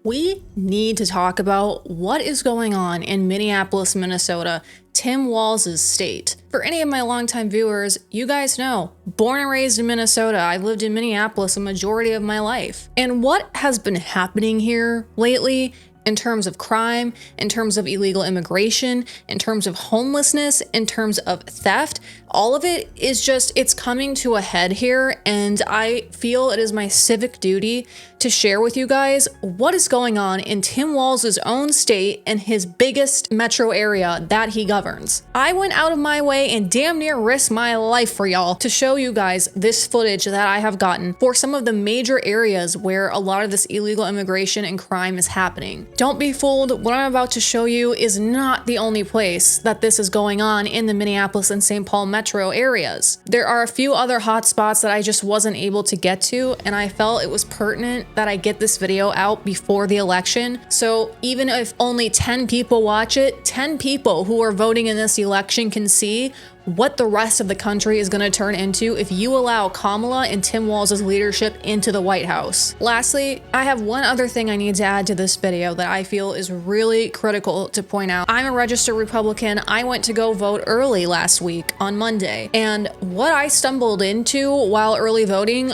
we need to talk about what is going on in Minneapolis, Minnesota, Tim Walz's state. For any of my longtime viewers, you guys know, born and raised in Minnesota, I lived in Minneapolis a majority of my life. And what has been happening here lately in terms of crime, in terms of illegal immigration, in terms of homelessness, in terms of theft, all of it is just, it's coming to a head here, and I feel it is my civic duty to share with you guys what is going on in Tim Walz's own state and his biggest metro area that he governs. I went out of my way and damn near risked my life for y'all to show you guys this footage that I have gotten for some of the major areas where a lot of this illegal immigration and crime is happening. Don't be fooled, what I'm about to show you is not the only place that this is going on in the Minneapolis and St. Paul metro areas. There are a few other hotspots that I just wasn't able to get to, and I felt it was pertinent that I get this video out before the election. So even if only 10 people watch it, 10 people who are voting in this election can see what the rest of the country is going to turn into if you allow Kamala and Tim Walz's leadership into the White House. Lastly, I have one other thing I need to add to this video that I feel is really critical to point out. I'm a registered Republican. I went to go vote early last week on Monday, and what I stumbled into while early voting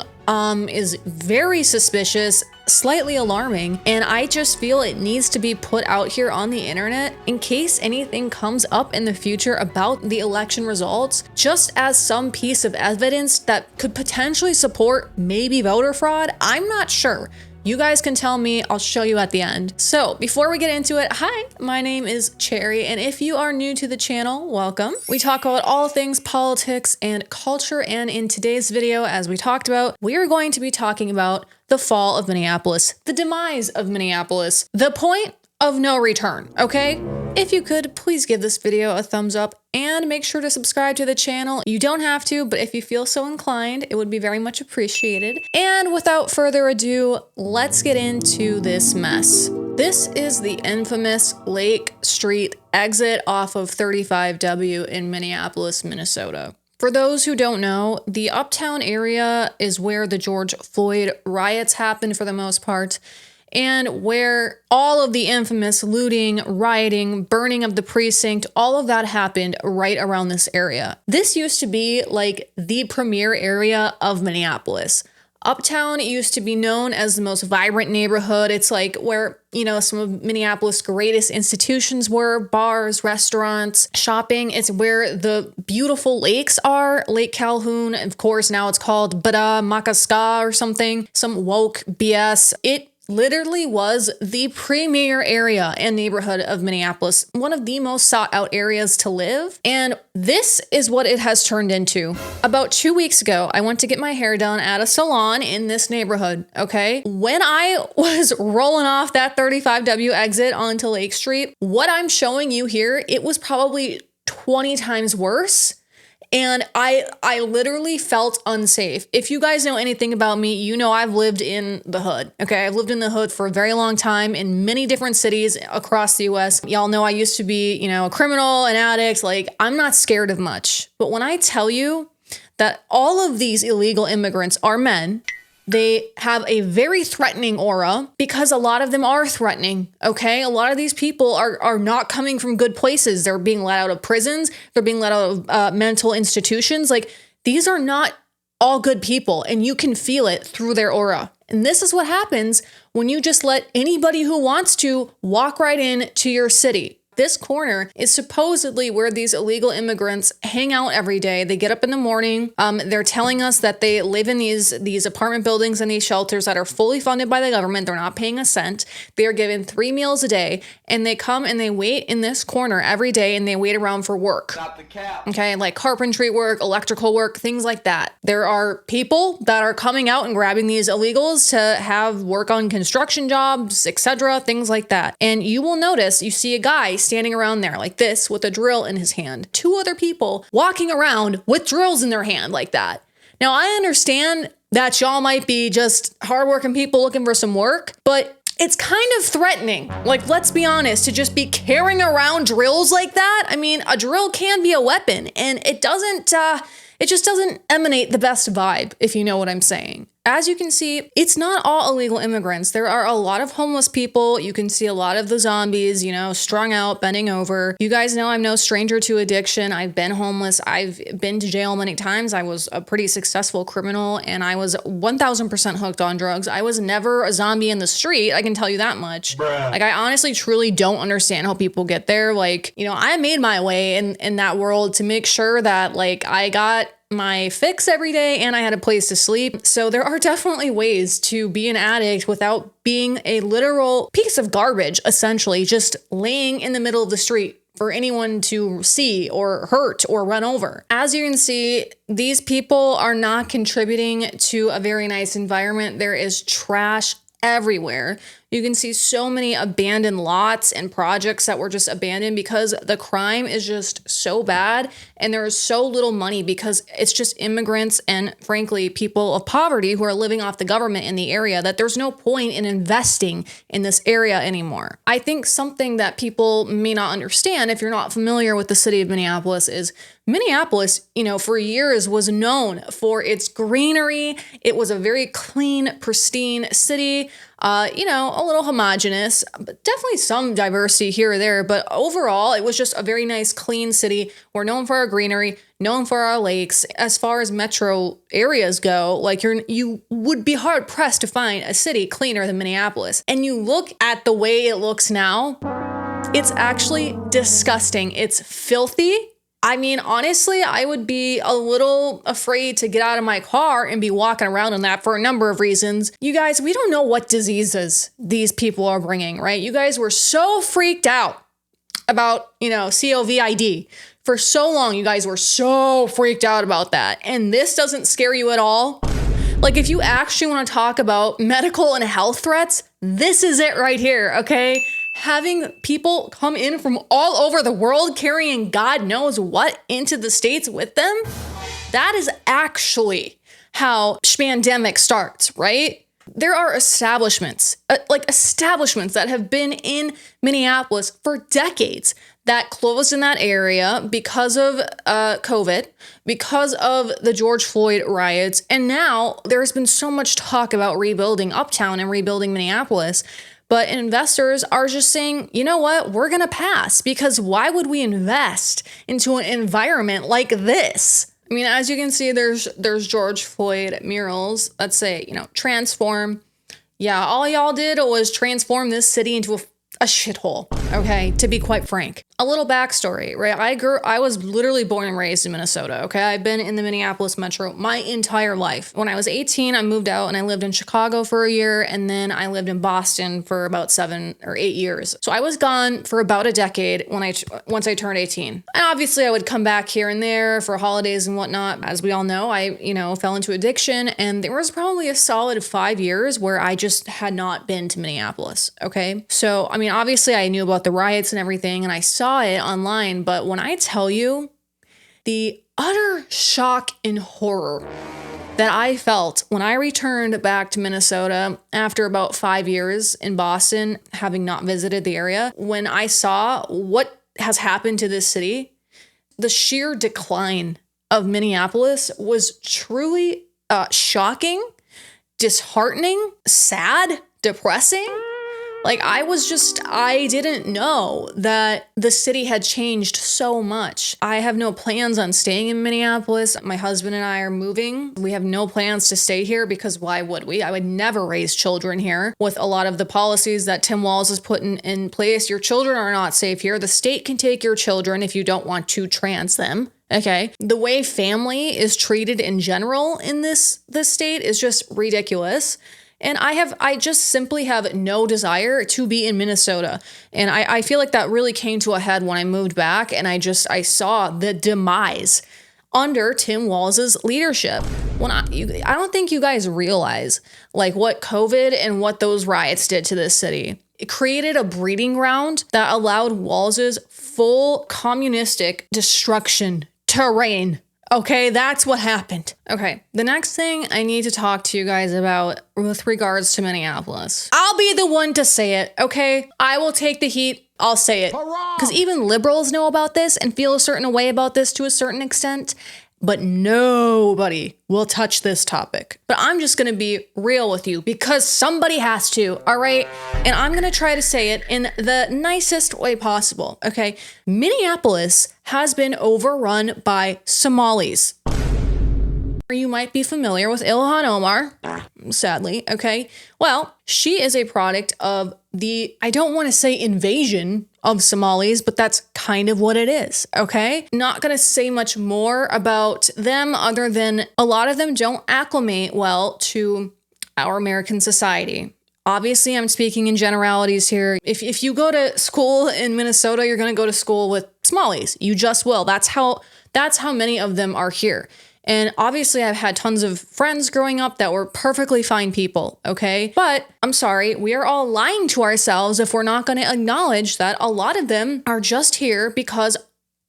is very suspicious, slightly alarming, and I just feel it needs to be put out here on the internet in case anything comes up in the future about the election results, just as some piece of evidence that could potentially support maybe voter fraud. I'm not sure. You guys can tell me, I'll show you at the end. So before we get into it, hi, my name is Cherry, and if you are new to the channel, welcome. We talk about all things politics and culture, and in today's video, as we talked about, we are going to be talking about the fall of Minneapolis, the demise of Minneapolis, the point of no return, okay? If you could, please give this video a thumbs up and make sure to subscribe to the channel. You don't have to, but if you feel so inclined, it would be very much appreciated. And without further ado, let's get into this mess. This is the infamous Lake Street exit off of 35W in Minneapolis, Minnesota. For those who don't know, the Uptown area is where the George Floyd riots happened for the most part, and where all of the infamous looting, rioting, burning of the precinct, all of that happened right around this area. This used to be like the premier area of Minneapolis. Uptown used to be known as the most vibrant neighborhood. It's like where, you know, some of Minneapolis' greatest institutions were, bars, restaurants, shopping. It's where the beautiful lakes are. Lake Calhoun, of course, now it's called Bada Makaska or something, some woke BS. It literally was the premier area and neighborhood of Minneapolis, one of the most sought out areas to live. And this is what it has turned into. About 2 weeks ago, I went to get my hair done at a salon in this neighborhood, okay? When I was rolling off that 35W exit onto Lake Street, what I'm showing you here, it was probably 20 times worse. And I literally felt unsafe. If you guys know anything about me, you know I've lived in the hood, okay? I've lived in the hood for a very long time in many different cities across the US. Y'all know I used to be, you know, a criminal, an addict. Like, I'm not scared of much. But when I tell you that all of these illegal immigrants are men, they have a very threatening aura because a lot of them are threatening, okay? A lot of these people are not coming from good places. They're being let out of prisons. They're being let out of mental institutions. Like, these are not all good people, and you can feel it through their aura. And this is what happens when you just let anybody who wants to walk right into your city. This corner is supposedly where these illegal immigrants hang out every day. They get up in the morning. They're telling us that they live in these apartment buildings and these shelters that are fully funded by the government. They're not paying a cent. They are given 3 meals a day, and they come and they wait in this corner every day, and they wait around for work. Stop the cap. Okay, like carpentry work, electrical work, things like that. There are people that are coming out and grabbing these illegals to have work on construction jobs, etc., things like that. And you will notice, you see a guy standing around there like this with a drill in his hand. 2 other people walking around with drills in their hand like that. Now, I understand that y'all might be just hardworking people looking for some work, but it's kind of threatening. Like, let's be honest, to just be carrying around drills like that. I mean, a drill can be a weapon, and it just doesn't emanate the best vibe, if you know what I'm saying. As you can see, it's not all illegal immigrants. There are a lot of homeless people. You can see a lot of the zombies, you know, strung out, bending over. You guys know I'm no stranger to addiction. I've been homeless. I've been to jail many times. I was a pretty successful criminal and I was 1000% hooked on drugs. I was never a zombie in the street. I can tell you that much. Bruh. Like, I honestly, truly don't understand how people get there. Like, you know, I made my way in that world to make sure that, like, I got my fix every day and I had a place to sleep. So there are definitely ways to be an addict without being a literal piece of garbage, essentially just laying in the middle of the street for anyone to see or hurt or run over. As you can see, these people are not contributing to a very nice environment. There is trash everywhere. You can see so many abandoned lots and projects that were just abandoned because the crime is just so bad and there is so little money because it's just immigrants and, frankly, people of poverty who are living off the government in the area that there's no point in investing in this area anymore. I think something that people may not understand if you're not familiar with the city of Minneapolis is Minneapolis, you know, for years was known for its greenery. It was a very clean, pristine city. You know, a little homogenous, but definitely some diversity here or there. But overall, it was just a very nice, clean city. We're known for our greenery, known for our lakes. As far as metro areas go, like you would be hard pressed to find a city cleaner than Minneapolis. And you look at the way it looks now, it's actually disgusting. It's filthy. I mean, honestly, I would be a little afraid to get out of my car and be walking around in that for a number of reasons. You guys, we don't know what diseases these people are bringing, right? You guys were so freaked out about, you know, COVID for so long. You guys were so freaked out about that. And this doesn't scare you at all. Like, if you actually want to talk about medical and health threats, this is it right here, okay? Having people come in from all over the world carrying God knows what into the States with them, that is actually how pandemic starts, right? There are establishments that have been in Minneapolis for decades that closed in that area because of COVID, because of the George Floyd riots. And now there's been so much talk about rebuilding Uptown and rebuilding Minneapolis. But investors are just saying, you know what, we're going to pass, because why would we invest into an environment like this? I mean, as you can see, there's George Floyd murals that say, you know, transform. Yeah, all y'all did was transform this city into a shithole, okay, to be quite frank. A little backstory, right? I was literally born and raised in Minnesota, okay? I've been in the Minneapolis metro my entire life. When I was 18, I moved out and I lived in Chicago for a year, and then I lived in Boston for about 7 or 8 years. So I was gone for about a decade once I turned 18. And obviously I would come back here and there for holidays and whatnot. As we all know, I, you know, fell into addiction, and there was probably a solid 5 years where I just had not been to Minneapolis, okay? So, I mean, obviously I knew about the riots and everything, and I saw it online, but when I tell you the utter shock and horror that I felt when I returned back to Minnesota after about 5 years in Boston, having not visited the area, when I saw what has happened to this city, the sheer decline of Minneapolis was truly shocking, disheartening, sad, depressing. Like, I didn't know that the city had changed so much. I have no plans on staying in Minneapolis. My husband and I are moving. We have no plans to stay here because why would we? I would never raise children here with a lot of the policies that Tim Walz is putting in place. Your children are not safe here. The state can take your children if you don't want to trans them. Okay. The way family is treated in general in this state is just ridiculous. And I just simply have no desire to be in Minnesota. And I feel like that really came to a head when I moved back, and I saw the demise under Tim Walz's leadership. I don't think you guys realize like what COVID and what those riots did to this city. It created a breeding ground that allowed Walz's full communistic destruction to reign. Okay, that's what happened. Okay, the next thing I need to talk to you guys about with regards to Minneapolis. I'll be the one to say it, okay? I will take the heat. I'll say it. Because even liberals know about this and feel a certain way about this to a certain extent. but nobody will touch this topic. But I'm just gonna be real with you because somebody has to, all right? And I'm gonna try to say it in the nicest way possible, okay? Minneapolis has been overrun by Somalis. You might be familiar with Ilhan Omar, sadly, okay? Well, she is a product of the, I don't want to say invasion of Somalis, but that's kind of what it is, okay? Not gonna say much more about them other than a lot of them don't acclimate well to our American society. Obviously, I'm speaking in generalities here. If you go to school in Minnesota, you're gonna go to school with Somalis. You just will. That's how many of them are here. And obviously, I've had tons of friends growing up that were perfectly fine people, okay? But I'm sorry, we are all lying to ourselves if we're not going to acknowledge that a lot of them are just here because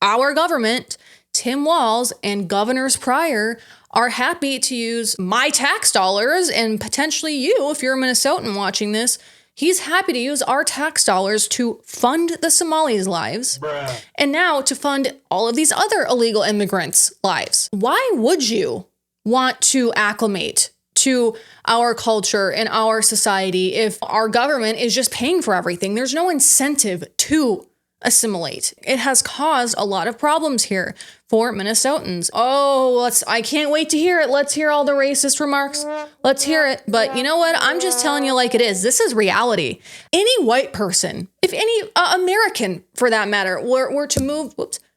our government, Tim Walz and governors prior, are happy to use my tax dollars and potentially you, if you're a Minnesotan watching this, he's happy to use our tax dollars to fund the Somalis' lives. Bruh. And now to fund all of these other illegal immigrants' lives. Why would you want to acclimate to our culture and our society if our government is just paying for everything? There's no incentive to assimilate. It has caused a lot of problems here for Minnesotans. Oh, I can't wait to hear it. Let's hear all the racist remarks. Let's hear it. But you know what? I'm just telling you like it is. This is reality. Any white person, if any American for that matter, were to move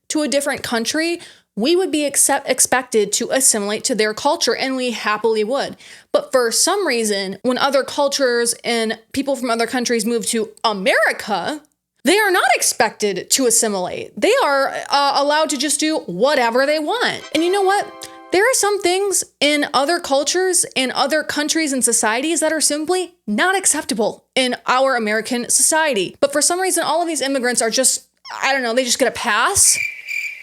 to a different country, we would be expected to assimilate to their culture, and we happily would. But for some reason, when other cultures and people from other countries move to America, they are not expected to assimilate. They are allowed to just do whatever they want. And you know what? There are some things in other cultures, in other countries and societies that are simply not acceptable in our American society. But for some reason, all of these immigrants are just, I don't know, they just get a pass.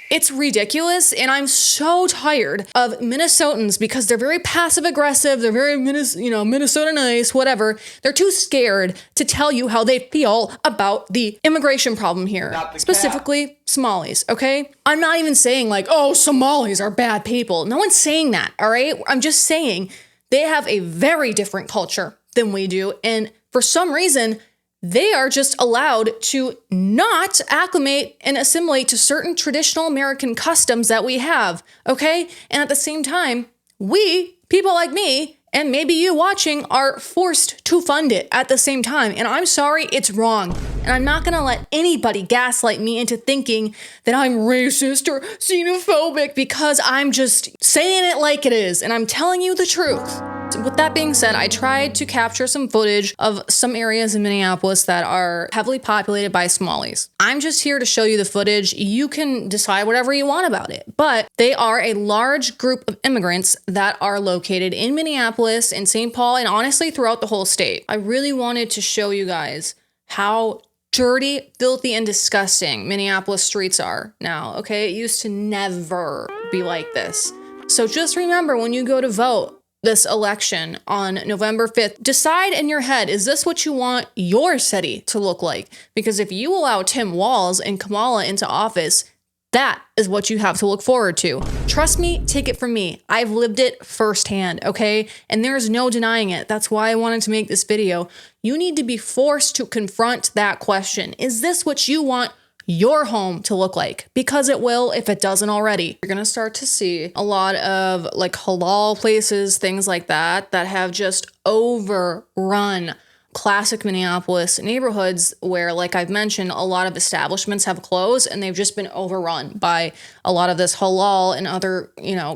It's ridiculous, and I'm so tired of Minnesotans because they're very passive aggressive. They're very Minnesota nice, whatever. They're too scared to tell you how they feel about the immigration problem here, specifically Somalis. Okay, I'm not even saying like, oh, Somalis are bad people. No one's saying that. All right, I'm just saying they have a very different culture than we do, and for some reason, they are just allowed to not acclimate and assimilate to certain traditional American customs that we have, okay? And at the same time, we, people like me, and maybe you watching, are forced to fund it at the same time. And I'm sorry, it's wrong. And I'm not gonna let anybody gaslight me into thinking that I'm racist or xenophobic because I'm just saying it like it is, and I'm telling you the truth. With that being said, I tried to capture some footage of some areas in Minneapolis that are heavily populated by Somalis. I'm just here to show you the footage. You can decide whatever you want about it, but they are a large group of immigrants that are located in Minneapolis, in St. Paul, and honestly throughout the whole state. I really wanted to show you guys how dirty, filthy, and disgusting Minneapolis streets are now, okay? It used to never be like this. So just remember when you go to vote, this election on November 5th, decide in your head, is this what you want your city to look like? Because if you allow Tim Walz and Kamala into office, that is what you have to look forward to. Trust me, take it from me. I've lived it firsthand, okay? And there's no denying it. That's why I wanted to make this video. You need to be forced to confront that question. Is this what you want your home to look like? Because it will if it doesn't already. You're gonna start to see a lot of like halal places, things like that, that have just overrun classic Minneapolis neighborhoods where, like I've mentioned, a lot of establishments have closed and they've just been overrun by a lot of this halal and other,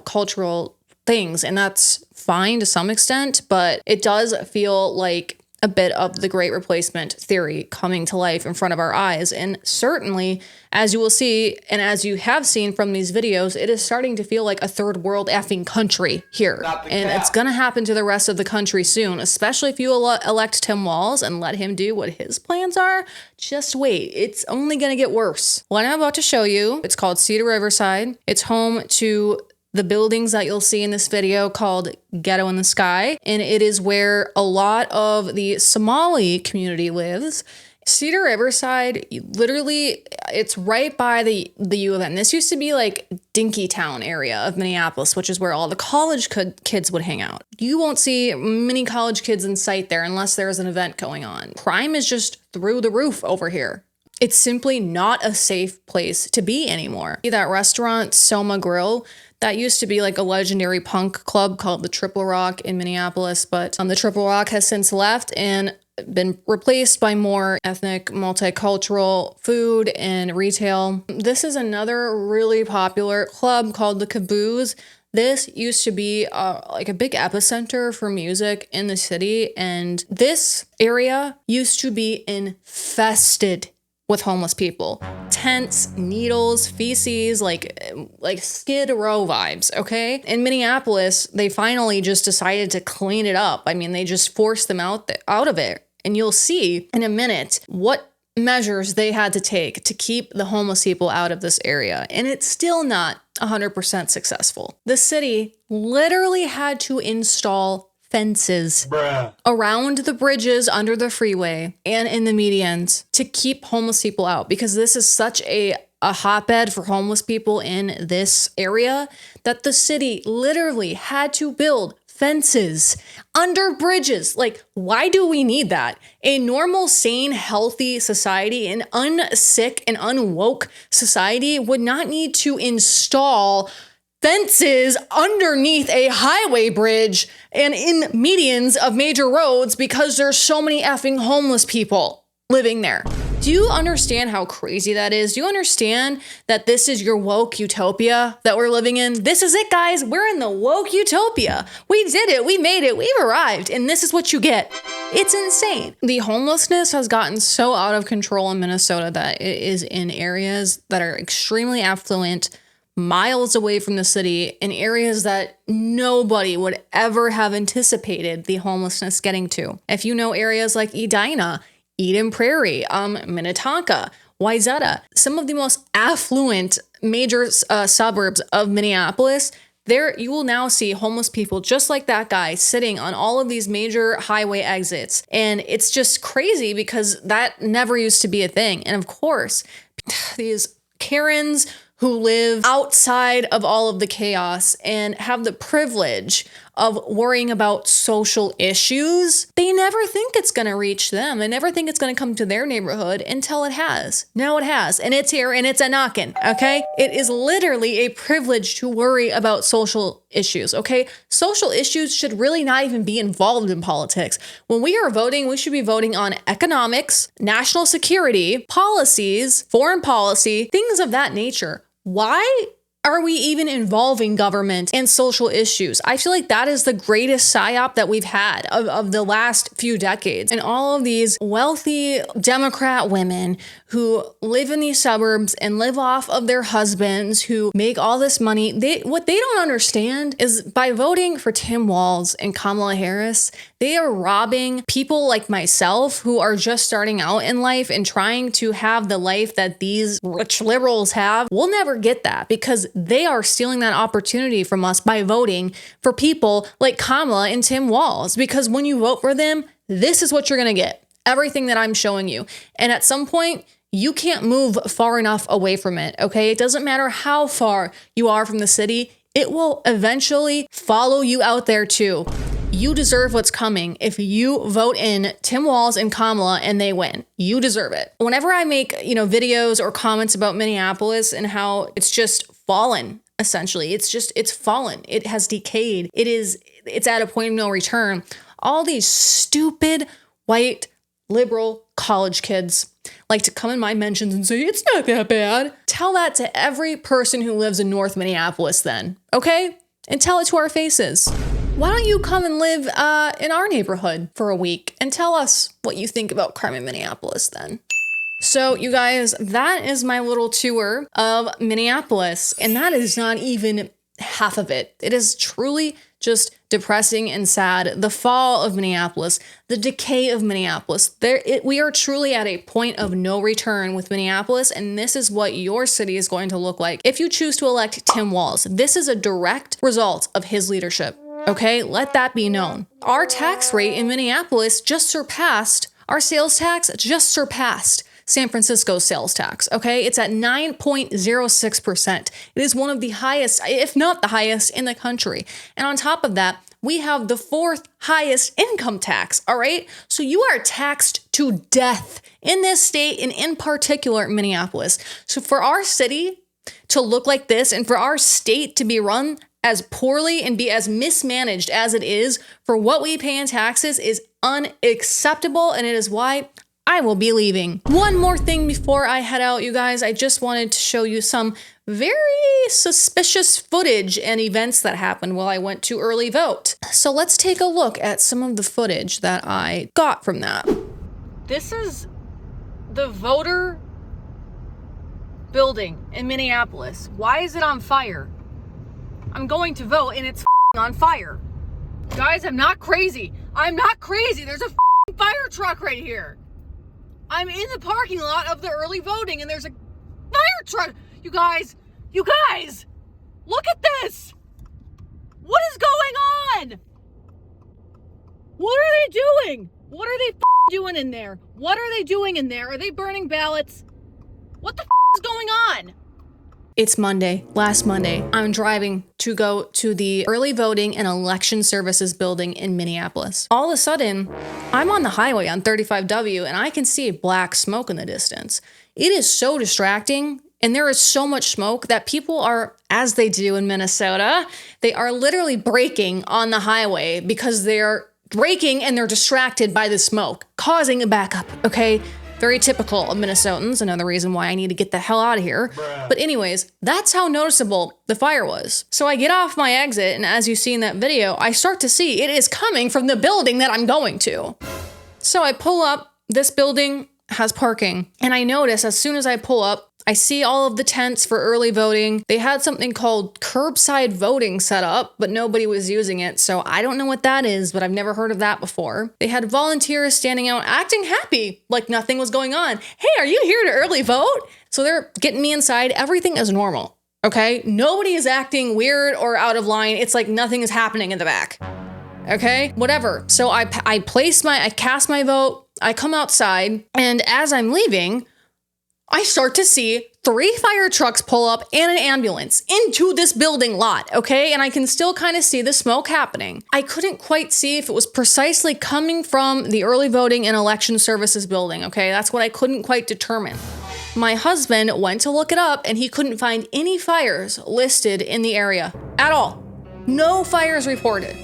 cultural things. And that's fine to some extent, but it does feel like a bit of the Great Replacement theory coming to life in front of our eyes. And certainly, as you will see, and as you have seen from these videos, it is starting to feel like a third world effing country here. And it's going to happen to the rest of the country soon, especially if you elect Tim Walz and let him do what his plans are. Just wait. It's only going to get worse. What I'm about to show you, it's called Cedar Riverside. It's home to the buildings that you'll see in this video called Ghetto in the Sky, and it is where a lot of the Somali community lives. Cedar Riverside, literally, it's right by the U of M. This used to be like Dinkytown area of Minneapolis, which is where all the college kids would hang out. You won't see many college kids in sight there unless there's an event going on. Crime is just through the roof over here. It's simply not a safe place to be anymore. That restaurant, Soma Grill, that used to be like a legendary punk club called the Triple Rock in Minneapolis, but the Triple Rock has since left and been replaced by more ethnic, multicultural food and retail. This is another really popular club called the Caboose. This used to be like a big epicenter for music in the city, and this area used to be infested with homeless people. Tents, needles, feces, like Skid Row vibes, okay? In Minneapolis, they finally just decided to clean it up. I mean, they just forced them out of it. And you'll see in a minute what measures they had to take to keep the homeless people out of this area. And it's still not 100% successful. The city literally had to install fences around the bridges under the freeway and in the medians to keep homeless people out, because this is such a hotbed for homeless people in this area that the city literally had to build fences under bridges. Like, why do we need that? A normal, sane, healthy society, an unsick and unwoke society would not need to install fences underneath a highway bridge and in medians of major roads because there's so many effing homeless people living there. Do you understand how crazy that is? Do you understand that this is your woke utopia that we're living in? This is it, guys. We're in the woke utopia. We did it. We made it. We've arrived. And this is what you get. It's insane. The homelessness has gotten so out of control in Minnesota that it is in areas that are extremely affluent, miles away from the city, in areas that nobody would ever have anticipated the homelessness getting to. If you know areas like Edina, Eden Prairie, Minnetonka, Wayzata, some of the most affluent major suburbs of Minneapolis, there you will now see homeless people just like that guy sitting on all of these major highway exits. And it's just crazy because that never used to be a thing. And of course, these Karens who live outside of all of the chaos and have the privilege of worrying about social issues, they never think it's going to reach them. They never think it's going to come to their neighborhood until it has. Now it has, and it's here, and it's a knockin', okay? It is literally a privilege to worry about social issues, okay? Social issues should really not even be involved in politics. When we are voting, we should be voting on economics, national security, policies, foreign policy, things of that nature. Why are we even involving government and social issues? I feel like that is the greatest psyop that we've had of the last few decades. And all of these wealthy Democrat women who live in these suburbs and live off of their husbands who make all this money, what they don't understand is by voting for Tim Walz and Kamala Harris, they are robbing people like myself who are just starting out in life and trying to have the life that these rich liberals have. We'll never get that because they are stealing that opportunity from us by voting for people like Kamala and Tim Walz. Because when you vote for them, this is what you're going to get. Everything that I'm showing you. And at some point, you can't move far enough away from it, okay? It doesn't matter how far you are from the city. It will eventually follow you out there too. You deserve what's coming if you vote in Tim Walz and Kamala and they win. You deserve it. Whenever I make, videos or comments about Minneapolis and how it's just fallen, essentially, it's fallen. It has decayed. It's at a point of no return. All these stupid white liberal college kids like to come in my mentions and say, it's not that bad. Tell that to every person who lives in North Minneapolis then, okay? And tell it to our faces. Why don't you come and live in our neighborhood for a week and tell us what you think about crime in Minneapolis then? So you guys, that is my little tour of Minneapolis, and that is not even half of it. It is truly just depressing and sad. The fall of Minneapolis, the decay of Minneapolis. We are truly at a point of no return with Minneapolis, and this is what your city is going to look like if you choose to elect Tim Walz. This is a direct result of his leadership. Okay, let that be known. Our tax rate in Minneapolis our sales tax just surpassed San Francisco's sales tax, okay? It's at 9.06%. It is one of the highest, if not the highest, in the country. And on top of that, we have the 4th highest income tax, all right? So you are taxed to death in this state, and in particular, Minneapolis. So for our city to look like this, and for our state to be run as poorly and be as mismanaged as it is for what we pay in taxes is unacceptable, and it is why I will be leaving. One more thing before I head out, you guys. I just wanted to show you some very suspicious footage and events that happened while I went to early vote. So let's take a look at some of the footage that I got from that. This is the voter building in Minneapolis. Why is it on fire? I'm going to vote and it's on fire. Guys, I'm not crazy. I'm not crazy. There's a fire truck right here. I'm in the parking lot of the early voting and there's a fire truck. You guys, look at this. What is going on? What are they doing? What are they doing in there? What are they doing in there? Are they burning ballots? What the is going on? It's Monday, last Monday. I'm driving to go to the early voting and election services building in Minneapolis. All of a sudden, I'm on the highway on 35W and I can see black smoke in the distance. It is so distracting, and there is so much smoke that people are, as they do in Minnesota, they are literally braking on the highway because they're braking and they're distracted by the smoke, causing a backup, okay? Very typical of Minnesotans, another reason why I need to get the hell out of here. Bruh. But anyways, that's how noticeable the fire was. So I get off my exit, and as you see in that video, I start to see it is coming from the building that I'm going to. So I pull up, this building has parking, and I notice as soon as I pull up, I see all of the tents for early voting. They had something called curbside voting set up, but nobody was using it. So I don't know what that is, but I've never heard of that before. They had volunteers standing out acting happy, like nothing was going on. Hey, are you here to early vote? So they're getting me inside. Everything is normal, okay? Nobody is acting weird or out of line. It's like nothing is happening in the back, okay? Whatever. So I cast my vote. I come outside, and as I'm leaving, I start to see 3 fire trucks pull up and an ambulance into this building lot, okay? And I can still kind of see the smoke happening. I couldn't quite see if it was precisely coming from the early voting and election services building, okay? That's what I couldn't quite determine. My husband went to look it up and he couldn't find any fires listed in the area at all. No fires reported.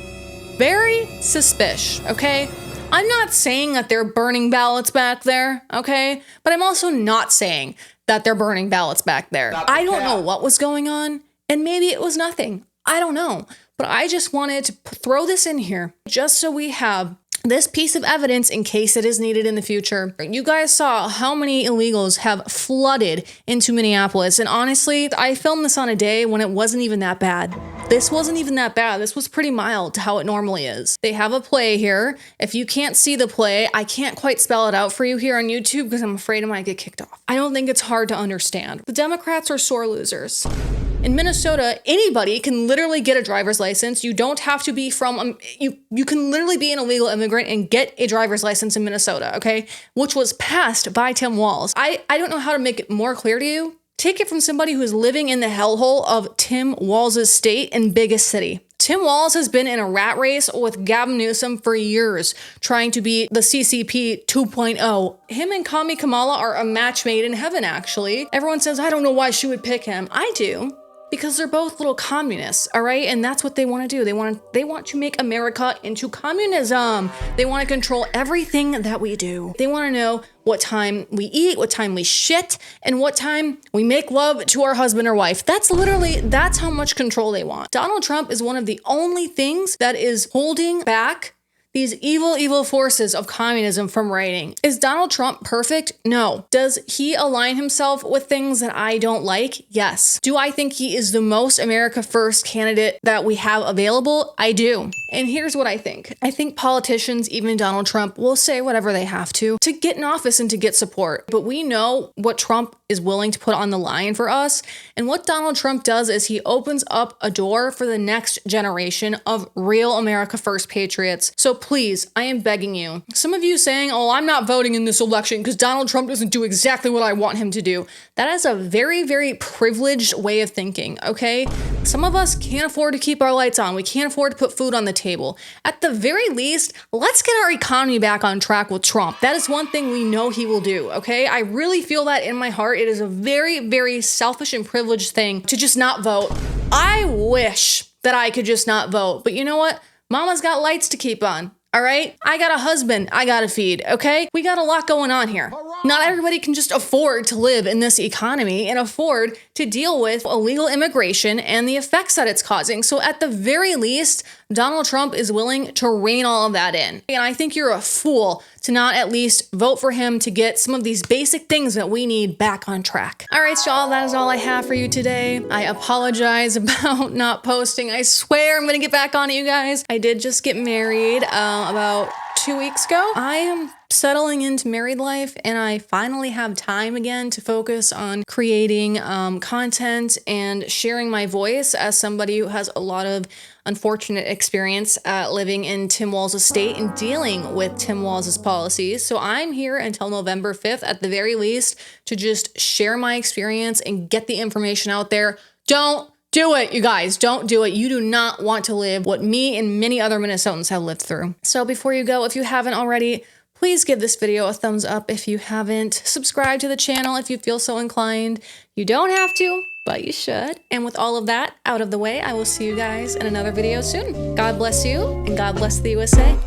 Very suspicious, okay? I'm not saying that they're burning ballots back there, okay? But I'm also not saying that they're burning ballots back there. I don't know what was going on, and maybe it was nothing. I don't know. But I just wanted to throw this in here just so we have this piece of evidence in case it is needed in the future. You guys saw how many illegals have flooded into Minneapolis, and honestly, I filmed this on a day when it wasn't even that bad. This wasn't even that bad. This was pretty mild to how it normally is. They have a play here. If you can't see the play, I can't quite spell it out for you here on YouTube because I'm afraid I might get kicked off. I don't think it's hard to understand. The Democrats are sore losers. In Minnesota, anybody can literally get a driver's license. You don't have to be from, you can literally be an illegal immigrant and get a driver's license in Minnesota, okay? Which was passed by Tim Walz. I don't know how to make it more clear to you. Take it from somebody who is living in the hellhole of Tim Walz's state and biggest city. Tim Walz has been in a rat race with Gavin Newsom for years, trying to be the CCP 2.0. Him and Kamala are a match made in heaven, actually. Everyone says, I don't know why she would pick him. I do. Because they're both little communists, all right? And that's what they want to do. They want to make America into communism. They want to control everything that we do. They want to know what time we eat, what time we shit, and what time we make love to our husband or wife. That's how much control they want. Donald Trump is one of the only things that is holding back these evil, evil forces of communism from writing. Is Donald Trump perfect? No. Does he align himself with things that I don't like? Yes. Do I think he is the most America First candidate that we have available? I do. And here's what I think. I think politicians, even Donald Trump, will say whatever they have to get in office and to get support. But we know what Trump is willing to put on the line for us. And what Donald Trump does is he opens up a door for the next generation of real America First patriots. So please, I am begging you. Some of you saying, oh, I'm not voting in this election because Donald Trump doesn't do exactly what I want him to do. That is a very, very privileged way of thinking, okay? Some of us can't afford to keep our lights on. We can't afford to put food on the table. At the very least, let's get our economy back on track with Trump. That is one thing we know he will do, okay? I really feel that in my heart. It is a very, very selfish and privileged thing to just not vote. I wish that I could just not vote, but you know what? Mama's got lights to keep on. All right? I got a husband I gotta feed, okay? We got a lot going on here. Not everybody can just afford to live in this economy and afford to deal with illegal immigration and the effects that it's causing. So at the very least, Donald Trump is willing to rein all of that in. And I think you're a fool to not at least vote for him to get some of these basic things that we need back on track. All right, y'all, that is all I have for you today. I apologize about not posting. I swear I'm gonna get back on it, you guys. I did just get married about 2 weeks ago. I am settling into married life and I finally have time again to focus on creating content and sharing my voice as somebody who has a lot of unfortunate experience living in Tim Walz's estate and dealing with Tim Walz's policies. So I'm here until November 5th at the very least to just share my experience and get the information out there. Don't do it, you guys. Don't do it. You do not want to live what me and many other Minnesotans have lived through. So before you go, if you haven't already, please give this video a thumbs up if you haven't. Subscribe to the channel if you feel so inclined. You don't have to, but you should. And with all of that out of the way, I will see you guys in another video soon. God bless you, and God bless the USA.